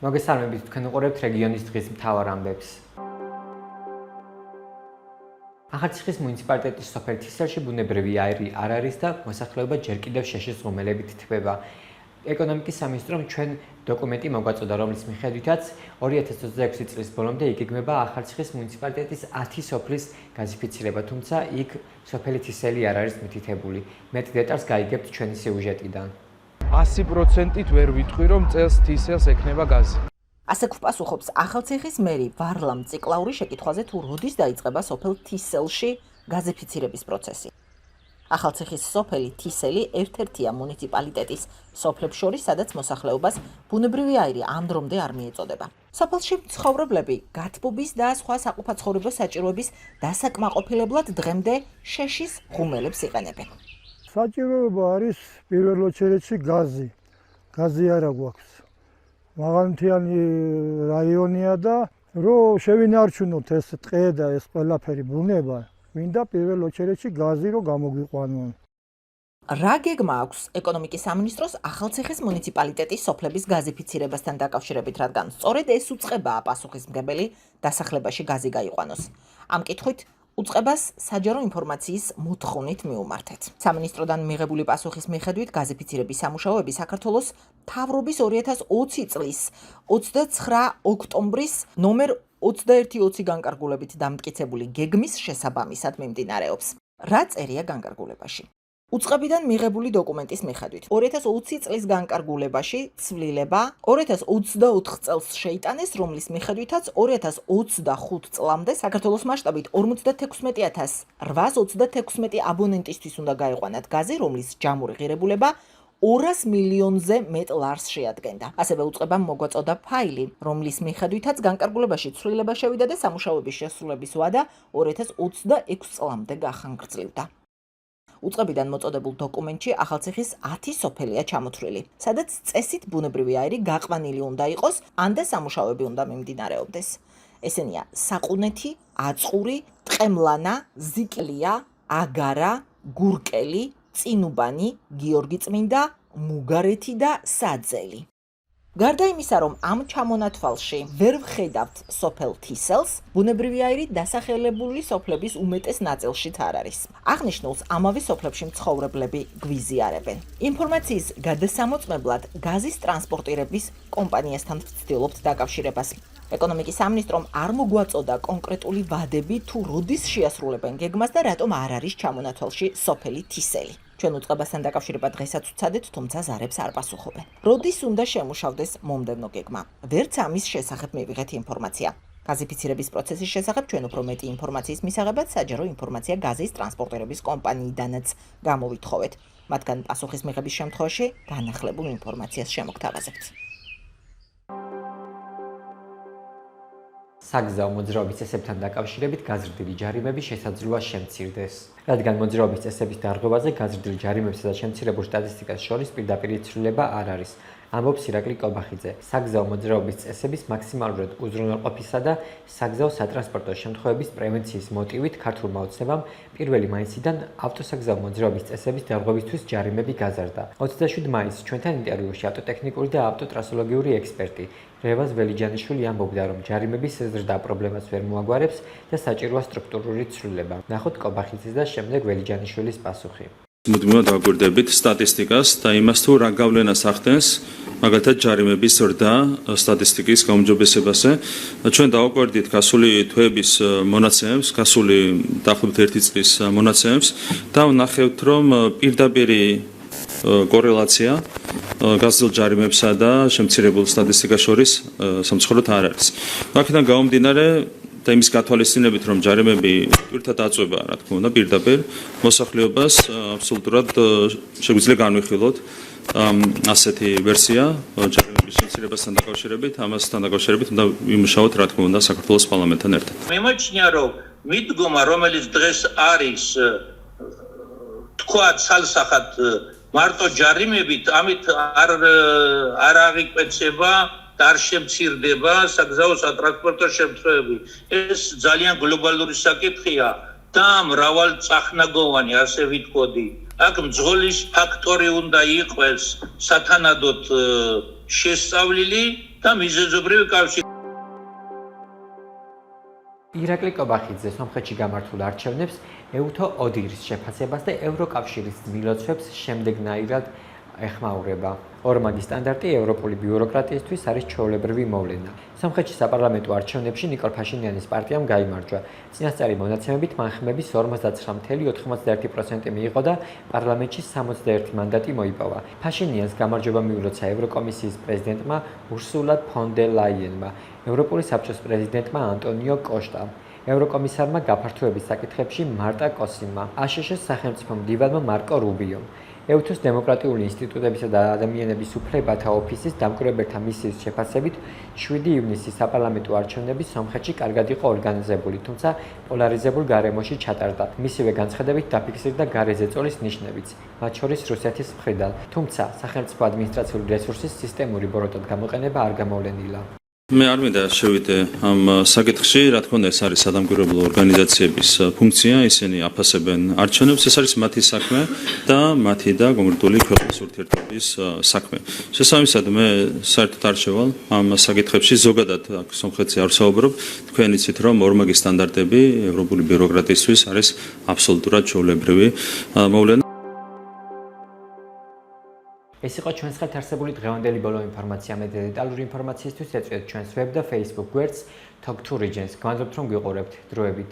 მოგესალმებით, თქვენ უყურებთ რეგიონის დღის მთავარ ამბებს. ახალციხის მუნიციპალიტეტის სოფელ თისელში ბუნებრივი აირი არ არის და მოსახლეობა ჯერ კიდევ შეშის ღუმელებით თბება. ეკონომიკის სამინისტრომ ჩვენ დოკუმენტი მოგვაწოდა, რომლის მიხედვითაც 2026 წლის ბოლომდე იგეგმება ახალციხის მუნიციპალიტეტის 10 სოფლის გაზიფიცირება, თუმცა იქ სოფელი თისელი არ არის მითითებული. მეტ დეტალს გაიგებთ ჩვენი სიუჟეტიდან. 100%-ით ვერ ვიტყვი, რომ წელს თისელს ექნება გაზი. ასეც პასუხობს ახალციხის მერი ვარლამ ციკლაური შეკითხვაზე, თუ როდის დაიწყება სოფელ თისელში გაზიფიცირების პროცესი. ახალციხის სოფელი თისელი ერთ-ერთია მუნიციპალიტეტის სოფლებს შორის, სადაც მოსახლეობას ბუნებრივი აირი ამ დრომდე არ მიეწოდება. სოფელში მცხოვრებლები გათბობის და სხვა საყოფაცხოვრებო საჭიროების დასაკმაყოფილებლად დღემდე შეშის ღუმელებს იყენებენ. საჭიროება არის პირველ очередში გაზი. გაზი არა გვაქვს. მაღალმთიანი რაიონია და რომ შევინარჩუნოთ ეს ტყე და ეს ყველაფერი ბუნება, მინდა პირველ очередში გაზი რომ გამოგვიყვანონ. რა გეგმა აქვს ეკონომიკის სამინისტროს ახალციხის მუნიციპალიტეტის სოფლების გაზიფიცირებასთან დაკავშირებით, რადგან სწორედ ეს უწყებაა პასუხისმგებელი დასახლებაში გაზი გაიყვანოს. ამ კითხვით უწყებას საჯარო ინფორმაციის მოთხოვნით მიუმართეთ. სამინისტროდან მიღებული პასუხის მიხედვით გაზიფიცირების სამუშაოები საქართველოს მთავრობის 2020 წლის 29 ოქტომბრის ნომერ 2120 განკარგულებით დამტკიცებული გეგმის შესაბამისად მიმდინარეობს. რა წერია განკარგულებაში? უწყებიდან მიღებული დოკუმენტის მიხედვით 2020 წლის განკარგულებაში ცვლილება 2024 წელს შეიტანეს, რომლის მიხედვითაც 2025 წლამდე საქართველოს მასშტაბით 56816 აბონენტისთვის უნდა გაიყვანათ გაზი, რომლის ჯამური ღირებულება 200 მილიონზე მეტ ლარს შეადგენდა. ასევე უწყებამ მოგვაწოდა ფაილი, რომლის მიხედვითაც განკარგულებაში ცვლილება შევიდა და სამუშაოების შესრულების ვადა 2026 წლამდე გახანგრძლივდა. უწყებიდან მოწოდებულ დოკუმენტში ახალციხის 10 სოფელია ჩამოთვლილი, სადაც წესით ბუნებრივი აირი გაყვანილი უნდა იყოს, ან და სამუშაოები უნდა მიმდინარეობდეს. ესენია საყუნეთი, აწყური, ტყემლანა, ზიკლია, აგარა, გურკელი, წინუბანი, გიორგიწმინდა, მუგარეთი და საძელი. გარდა იმისა, რომ ამ ჩამონათვალში ვერ ვხედავთ სოფელ თისელს, ბუნებრივი აირი დასახელებული სოფლების უმეტეს ნაწილშიც არ არის. აღნიშნულს ამავე სოფლებში მცხოვრებლები გვიზიარებენ. ინფორმაციის გადასამოწმებლად გაზის ტრანსპორტირების კომპანიასთან ვცდილობთ დაკავშირებას. ეკონომიკის სამინისტრომ არ მოგვაწოდა კონკრეტული ვადები, თუ როდის შეასრულებენ გეგმას და რატომ არ არის ჩამონათვალში სოფელი თისელი. ჩვენ უწყებასთან დაკავშირება დღესაც ვცადეთ, თუმცა ზარებს არ პასუხობენ. როდის უნდა შემუშავდეს მომდევნო გეგმა? ვერც ამის შესახებ მივიღეთ ინფორმაცია. გაზიფიცირების პროცესის შესახებ ჩვენ უფრო მეტი ინფორმაციის მისაღებად საჯარო ინფორმაცია გაზის ტრანსპორტირების კომპანიიდანაც გამოვითხოვეთ. მათგან პასუხის მიღების შემთხვევაში განახლებულ ინფორმაციას შემოგთავაზებთ. საგზაო მოძრაობის წესებთან დაკავშირებით გაზრდილი ჯარიმები შესაძლოა შემცირდეს. რადგან მოძრაობის წესების დარღვევაზე გაზრდილი ჯარიმებსა და შემცირებულ სტატისტიკას შორის პირდაპირ ცვლილება არ არის, ამბობს ირაკლი კობახიძე. საგზაო მოძრაობის წესების მაქსიმალურად უზრუნველყოფისა და საგზაო სატრანსპორტო შემთხვევების პრევენციის მოტივით ქართულმა ოცნებამ პირველი მაისიდან ავტოსაგზაო მოძრაობის წესების დარღვევისთვის ჯარიმები გაზარდა. 27 მაისს ჩვენთან ინტერვიუში ავტოტექნიკური და ავტოტრასოლოგიური ექსპერტი რევაზ ველიჯანიშვილი ამბობდა, რომ ჯარიმების ზრდა პრობლემას ვერ მოაგვარებს და საჭიროა სტრუქტურული ცვლილება. ნახოთ კობახიძის და შემდეგ ველიჯანიშვილის პასუხი. მუდმივად დავგვერდებით სტატისტიკას და იმას, თუ რა გავლენას ახდენს მაგალითად ჯარიმების ზრდა სტატისტიკის გაუმჯობესებაზე. ჩვენ დავაკვირდით გასული თვეების მონაცემებს, გასული დაახლოებით 1 წლის მონაცემებს და ვნახევთ, რომ პირდაპირი კორელაცია გაზრდილ ჯარიმებსა და შემცირებულ სტატისტიკას შორის სამწუხაროდ არ არის. აქედან გამომდინარე და იმის გათვალისწინებით, რომ ჯარიმები პირთა დაწვება, რა თქმა უნდა, პირდაპირ მოსახლეობას აბსოლუტურად შეგვიძლია განვიხილოთ ასეთი ვერსია ჯარიმების შემცირებასთან დაკავშირებით, ამასთან დაკავშირებით უნდა ვიმუშაოთ, რა თქმა უნდა, საქართველოს პარლამენტთან ერთად. მიმოჩნია, რომ მიდგომა, რომელიც დღეს არის თქვა ცალსახად მარტო ჯარიმებით ამით არ აღიკვეცება და არ შემცირდება საგზაო სატრანსპორტო შემთხვევები. ეს ძალიან გლობალური საკითხია და მრავალწახნაგოვანი, ასე ვიტყოდი. აქ მძღოლის ფაქტორი უნდა იყოს სათანადოდ შესწავლილი და მიზეზობრივი კავშირი. ირაკლი კობახიძე სომხეთში გამართულ არჩევნებს ეუთო ოდირის შეფასებას და ევროკავშირის ძმილოცვებს შემდეგნაირად ეხმაურება. ორმაგი სტანდარტი ევროპული ბიუროკრატიისთვის არის ჩვეულებრივი მოვლენა. სომხეთში საპარლამენტო არჩევნებში ნიკოლ ფაშინიანის პარტიამ გაიმარჯვა. წინასწარი მონაცემებით მან ხმების 59,91% მიიღო და პარლამენტში 61 მანდატი მოიპოვა. ფაშინიანს გამარჯვება მიულოცა ევროკომისიის პრეზიდენტმა ურსულა ფონ დე ლაიენმა, ევროპული საბჭოს პრეზიდენტმა ანტონიო კოშტამ, ევროკომისარმა გაფართოების საკითხებში მარტა კოსიმმა, აშშ-ის სახელმწიფო მდივანმა მარკო რუბიომ. ეუთოს დემოკრატიული ინსტიტუტებისა და ადამიანების უფლებათა ოფისის დამკვირვებელთა მისიის შეფასებით 7 ივნისის საპარლამენტო არჩევნები სომხეთში კარგად იყო ორგანიზებული, თუმცა პოლარიზებულ გარემოში ჩატარდა. მისივე განცხადებით დაფიქსირდა გარე ზეწოლის ნიშნებიც, მათ შორის რუსეთის მხრიდან, თუმცა სახელმწიფო ადმინისტრაციული რესურსის სისტემური ბოროტად გამოყენება არ გამოვლენილა. მე არ მინდა შევიდე ამ საკითხში, რა თქმა უნდა, ეს არის სადამკვირვებლო ორგანიზაციების ფუნქცია, ისინი აფასებენ არჩევნებს, ეს არის მათი საქმე და მათი და კონკრეტული ქვეყნის ურთიერთობის საქმე. შესაბამისად, მე საერთოდ არ შევალ ამ საკითხებში, ზოგადად აქ სომხეთში არ ვსაუბრობ, თქვენ იცით, რომ ორმაგი სტანდარტები ევროპული ბიუროკრატიისთვის არის აბსოლუტურად ჩვეულებრივი მოვლენა. ეს იყო ჩვენს ხელთ არსებული დღევანდელი ბოლო ინფორმაცია. მეტ დეტალური ინფორმაციისთვის ეწვიეთ ჩვენს ვებ და Facebook გვერდს Talk to Regions. გვანდობთ რომ გიყურებთ. დროებით.